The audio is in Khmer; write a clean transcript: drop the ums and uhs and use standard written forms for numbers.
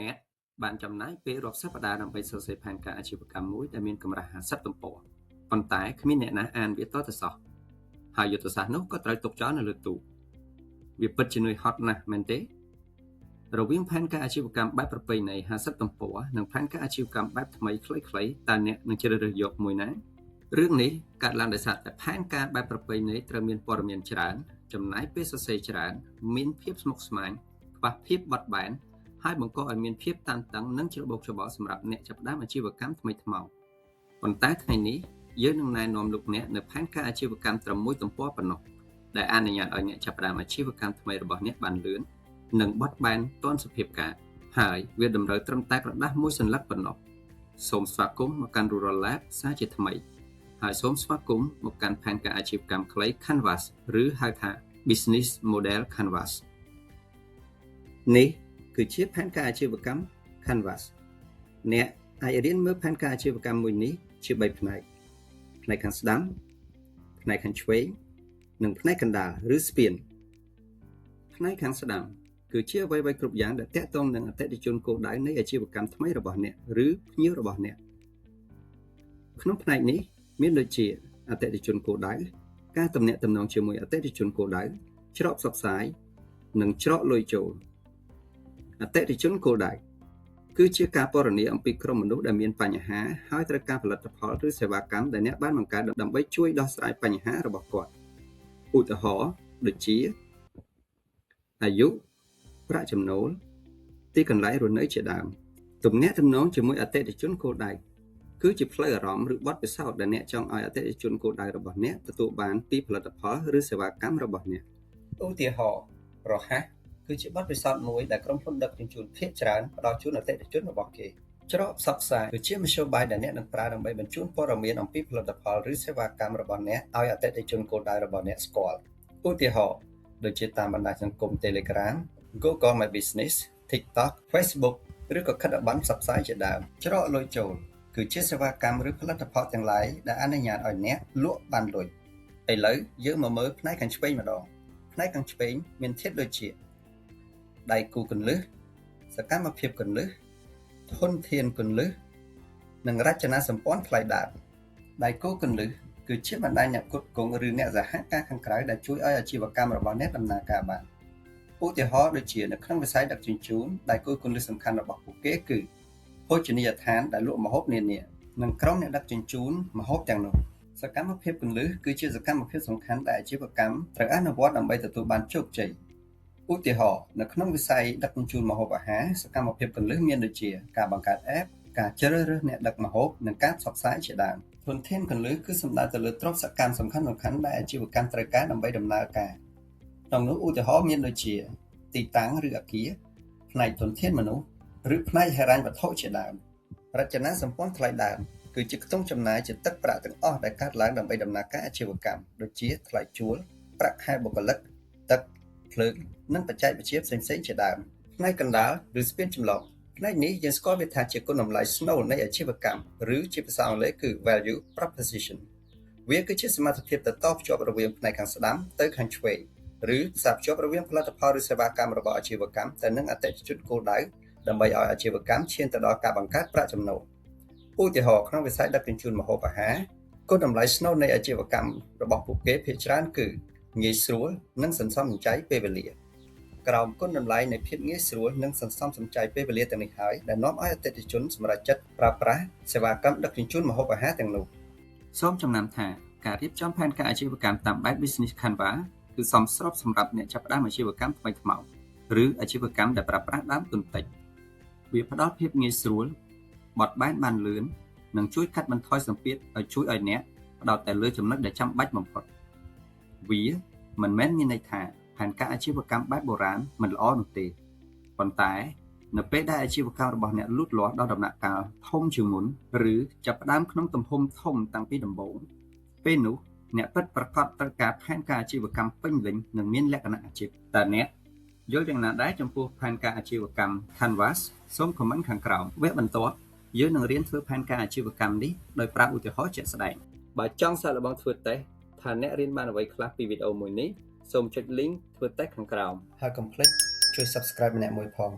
អ្នកបានចំណាយពេលរាប់សប្តាហ៍ដើម្បីសរសេរផែនការអាជីវកម្មមួយដែលមានកម្រាស់50ទំព័រប៉ុន្តែគ្មានអ្នកណាអានវាតទៅសោះហើយយុទ្ធសាស្ត្រនោះក៏ត្រូវទុកចោលនៅលើទូវាពិតជានឿយហត់ណាស់មែនទេរវាងផែនការអាជីវកម្មបែបប្រពៃណី50ទំព័រនិងផែនការអាជីវកម្មបែបថ្មីខ្លីៗតើអ្នកនឹងជ្រើសរើសយកមួយណារឿងនេះកើតឡើងដោយសារតែផែនការបែបប្រពៃណីត្រូវមានព័ត៌មានច្រើនចំណាយពេលសរសេរច្រើនមានភាពស្មុគស្មាញខ្វះភាពបត់បែនហើយបង្កឲ្យមានភាពតានតឹងនិងច្របូកច្របល់សម្រាប់អ្នកចាប់ផ្ដើមអាជីវកម្មថ្មីថ្មោងប៉ុន្តែថ្ងៃនេះយើងនឹងណែនាំលោកអ្នកនៅផែនការអាជីវកម្មត្រឹមមួយទំព័រប៉ុណ្ណោះដែលអនុញ្ញាតឲ្យអ្នកចាប់ផ្ដើមអាជីវកម្មថ្មីរបស់អ្នកបានលឿននិងបត់បែនទាន់សភាពការហើយវាតម្រូវត្រឹមតែក្រដាស់មួយសន្លឹកប៉ុណ្ណោះសូមស្វាគមន៍មកកាន់ Rural Lab សារជាថ្មីហើយសូមស្វាគមន៍មកកាន់ផែនការអាជីវកម្មខ្លី Canvas ឬហៅថា Business Model Canvas នេះគឺជាផែនការអាជីវកម្ម Canvas អ្នកអាចរៀនមើលផែនការអាជីវកម្មមួយនេះជា3ផ្នែកផ្នែកខាងស្ដាំផ្នែកខាងឆ្វេងនិងផ្នែកកណ្ដាលឬស្ពានផ្នែកខាងស្ដាំគឺជាអ្វីៗគ្រប់យ៉ាងដែលទាក់ទងនឹងអតិថិជនគោលដៅនៃអាជីវកម្មថ្មីរបស់អ្នកឬភ្ញៀវរបស់អ្នកក្នុងផ្នែកនេះមានដូចជាអតិថិជនគោលដៅការទំនាក់ទំនងជាមួយអតិថិជនគោលដៅច្រកផ្សព្វផ្សាយនិងច្រកលុយចូលអតិថិជនគោលដៅគឺជាការពណ៌នាអំពីក្រុមមនុស្សដែលមានបញ្ហាហើយត្រូវការផលិតផលឬសេវាកម្មដែលអ្នកបានបង្កើតដើម្បីជួយដោះស្រាយបញ្ហារបស់គាត់ឧទាហរណ៍ដូចជាអាយុប្រាក់ចំណូលទីកន្លែងរស់នៅជាដើមទំនាក់ទំនងជាមួយអតិថិជនគោលដៅគឺជាផ្លូវអារម្មណ៍ឬបទពិសោធន៍ដែលអ្នកចង់ឲ្យអតិថិជនគោលដៅរបស់អ្នកទទួលបានពីផលិតផលឬសេវាកម្មរបស់អ្នកឧទាហរណ៍រហ័សគឺជាបទពិសោធន៍មួយដែលក្រុមហ៊ុនដឹកជញ្ជូនភាគច្រើនផ្ដល់ជូនអតិថិជនរបស់គេច្រកផ្សព្វផ្សាយគឺជាមធ្យោបាយដែលអ្នកនឹងប្រើដើម្បីបញ្ជូនព័ត៌មានអំពីផលិតផលឬសេវាកម្មរបស់អ្នកឲ្យអតិថិជនគោលដៅរបស់អ្នកស្គាល់ឧទាហរណ៍ដូចជាតាមបណ្ដាញសង្គម Telegram Google My Business TikTok Facebook ឬក៏ខិត្តប័ណ្ណផ្សព្វផ្សាយជាដើមច្រកលុយចូលគឺជាសេវាកម្មឬផលិតផលទាំងឡាយដែលអនុញ្ញាតឲ្យអ្នកលក់បានលុយឥឡូវយើងមកមើលផ្នែកខាងឆ្វេងម្ដងផ្នែកខាងឆ្វេងមានធាតុដូចជាដៃគូគន្លឹះសកម្មភាពគន្លឹះធនធានគន្លឹះនិងរចនាសម្ព័ន្ធថ្លៃដើមដៃគូគន្លឹះគឺជាបណ្ដាញអ្នកផ្គត់ផ្គង់ឬអ្នកសហការខាងក្រៅដែលជួយឲ្យអាជីវកម្មរបស់អ្នកដំណើរការបានឧទាហរណ៍ដូចជានៅក្នុងវិស័យដឹកជញ្ជូនដៃគូគន្លឹះសំខាន់របស់ពួកគេគឺភោជនីយដ្ឋានដែលលក់ម្ហូបនានានិងក្រុមអ្នកដឹកជញ្ជូនម្ហូបទាំងនោះសកម្មភាពគន្លឹះគឺជាសកម្មភាពសំខាន់ដែលអាជីវកម្មត្រូវអនុវត្តដើម្បីទទួលបានជោគជ័យឧទាហរណ៍នៅក្នុងវិស័យដឹកជញ្ជូនម្ហូបអាហារសកម្មភាពគន្លឹះមានដូចជាការបង្កើត app ការជ្រើសរើសអ្នកដឹកម្ហូបនិងការផ្សព្វផ្សាយជាដើមធនធានគន្លឹះគឺសំដៅទៅលើទ្រព្យសកម្មសំខាន់ៗដែលអាជីវកម្មត្រូវការដើម្បីដំណើរការក្នុងនោះឧទាហរណ៍មានដូចជាទីតាំងឬអគារផ្នែកធនធានមនុស្សឬផ្នែកហិរញ្ញវត្ថុជាដើមរចនាសម្ព័ន្ធថ្លៃដើមគឺជាខ្ទង់ចំណាយជាទឹកប្រាក់ទាំងអស់ដែលកើតឡើងដើម្បីដំណើរការអាជីវកម្មដូចជាថ្លៃជួលប្រាក់ខែបុគ្គលិកទឹកភ្លើងនិងបច្ចេកវិទ្យាផ្សេងៗជាដើមផ្នែកកណ្ដាលឬស្ពានចម្លងផ្នែកនេះយើងស្គាល់វាថាជាគុណតម្លៃស្នូលនៃអាជីវកម្មឬជាភាសាអង់គ្លេសគឺ value proposition វាគឺជាសមត្ថភាពទៅតភ្ជាប់រវាងផ្នែកខាងស្ដាំទៅខាងឆ្វេងឬផ្សារភ្ជាប់រវាងផលិតផលឬសេវាកម្មរបស់អាជីវកម្មទៅនឹងអតិថិជនគោលដៅដើម្បីឲ្យអាជីវកម្មឈានទៅដល់ការបង្កើតប្រាក់ចំណូលឧទាហរណ៍ក្នុងវិស័យដឹកជញ្ជូនម្ហូបអាហារគុណតម្លៃស្នូលនៃអាជីវកម្មរបស់ពួកគេភាគច្រើនគឺងាយស្រួលនិងសន្សំសំចៃពេលវេលាក្រោមគុណតម្លៃនៃភាពងាយស្រួលនិងសន្សំសំចៃពេលវេលាទាំងនេះហើយដែលនាំឲ្យអតិថិជនសម្រេចចិត្តប្រើប្រាស់សេវាកម្មដឹកជញ្ជូនម្ហូបអាហារទាំងនោះសូមចំណាំថាការរៀបចំផែនការអាជីវកម្មតាមបែប Business Canvas គឺសមស្របសម្រាប់អ្នកចាប់ផ្ដើមអាជីវកម្មថ្មីថ្មោងឬអាជីវកម្មដែលប្រើប្រាស់ដើមទុនតិចវាផ្ដល់ភាពងាយស្រួលបត់បែនបានលឿននិងជួយកាត់បន្ថយសម្ពាធឲ្យជួយឲ្យអ្នកផ្ដោតតែលើចំណុចដែលចាំបាច់បំផុតវាមិនមែនមានន័យថាផែនការអាជីវកម្មបែបបុរាណមិនល្អនោះទេប៉ុន្តែនៅពេលដែលអាជីវកម្មរបស់អ្នកលូតលាស់ដល់ដំណាក់កាលធំជាងមុនឬចាប់ផ្ដើមក្នុងទំហំធំតាំងពីដំបូងពេលនោះអ្នកពិតប្រាកដត្រូវការផែនការអាជីវកម្មពេញលេញនិងមានលក្ខណៈអាជីពតើអ្នកយល់យ៉ាងណាដែរចំពោះផែនការអាជីវកម្ម Canvas សូមខមមិនខាងក្រោមវគ្គបន្ទាប់យើងនឹងរៀនធ្វើផែនការអាជីវកម្មនេះដោយប្រើឧទាហរណ៍ជាក់ស្ដែងបើចង់សាកល្បងធ្វើតេស្តថាអ្នករៀនបានអ្វីខ្លះពីវីដេអូមួយនេះសូមចុច link ធ្វើតេស្តខាងក្រោមហើយកុំភ្លេចជួយ subscribe ម្នាក់មួយផង